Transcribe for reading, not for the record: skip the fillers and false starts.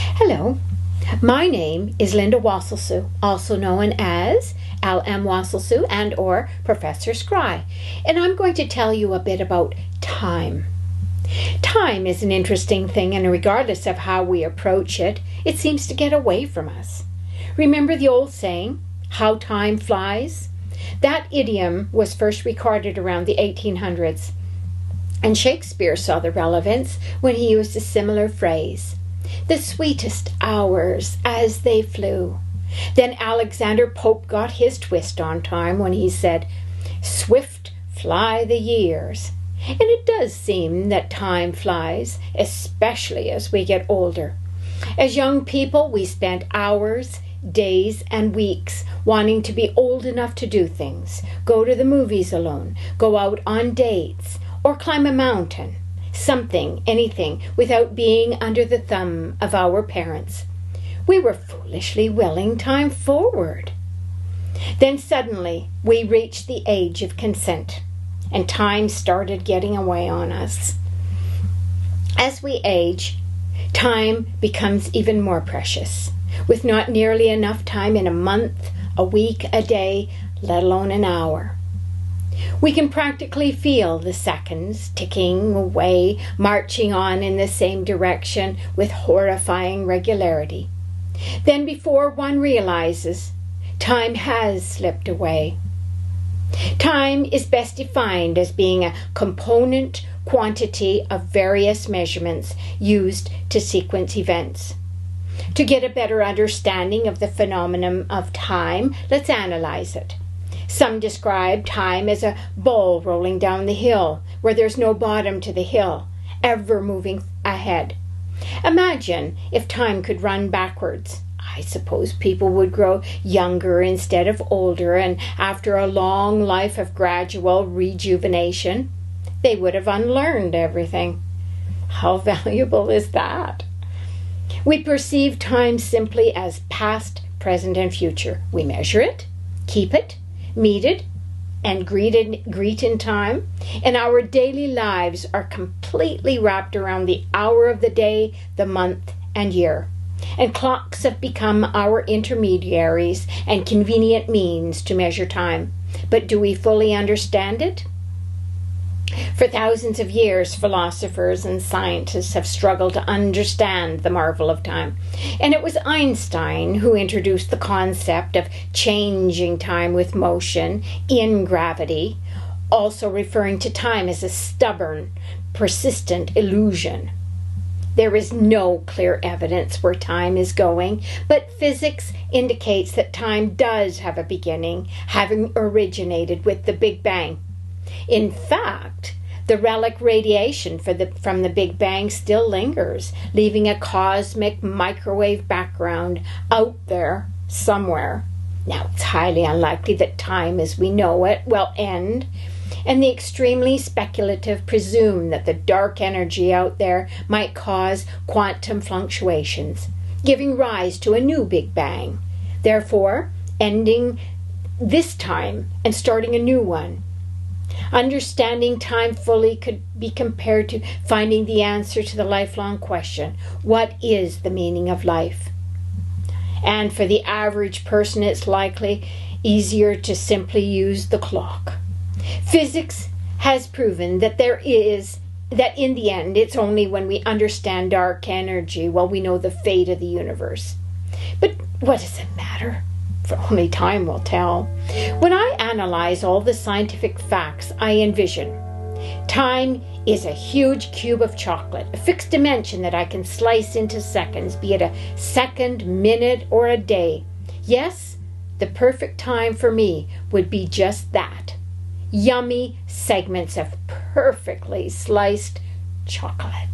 Hello, my name is Linda Wasylciw, also known as L.M. Wasylciw and or Professor Scry, and I'm going to tell you a bit about time. Time is an interesting thing, and regardless of how we approach it, it seems to get away from us. Remember the old saying, how time flies? That idiom was first recorded around the 1800s, and Shakespeare saw the relevance when he used a similar phrase. The sweetest hours as they flew. Then Alexander Pope got his twist on time when he said, swift fly the years. And it does seem that time flies, especially as we get older. As young people, we spent hours, days, and weeks wanting to be old enough to do things, go to the movies alone, go out on dates, or climb a mountain. Something, anything, without being under the thumb of our parents. We were foolishly willing time forward. Then suddenly we reached the age of consent, and time started getting away on us. As we age, time becomes even more precious, with not nearly enough time in a month, a week, a day, let alone an hour. We can practically feel the seconds ticking away, marching on in the same direction with horrifying regularity. Then before one realizes, time has slipped away. Time is best defined as being a component quantity of various measurements used to sequence events. To get a better understanding of the phenomenon of time, let's analyze it. Some describe time as a ball rolling down the hill, where there's no bottom to the hill, ever moving ahead. Imagine if time could run backwards. I suppose people would grow younger instead of older, and after a long life of gradual rejuvenation, they would have unlearned everything. How valuable is that? We perceive time simply as past, present, and future. We measure it, keep it, meet it, and greet in time, and our daily lives are completely wrapped around the hour of the day, the month, and year. And clocks have become our intermediaries and convenient means to measure time. But do we fully understand it? For thousands of years, philosophers and scientists have struggled to understand the marvel of time. And it was Einstein who introduced the concept of changing time with motion in gravity, also referring to time as a stubborn, persistent illusion. There is no clear evidence where time is going, but physics indicates that time does have a beginning, having originated with the Big Bang. In fact, the relic radiation from the Big Bang still lingers, leaving a cosmic microwave background out there somewhere. Now, it's highly unlikely that time as we know it will end, and the extremely speculative presume that the dark energy out there might cause quantum fluctuations, giving rise to a new Big Bang, therefore ending this time and starting a new one. Understanding time fully could be compared to finding the answer to the lifelong question, what is the meaning of life? And for the average person, it's likely easier to simply use the clock. Physics has proven that in the end, it's only when we understand dark energy will we know the fate of the universe. But what does it matter? For only time will tell. When I analyze all the scientific facts, I envision time is a huge cube of chocolate, a fixed dimension that I can slice into seconds, be it a second, minute, or a day. Yes, the perfect time for me would be just that. Yummy segments of perfectly sliced chocolate.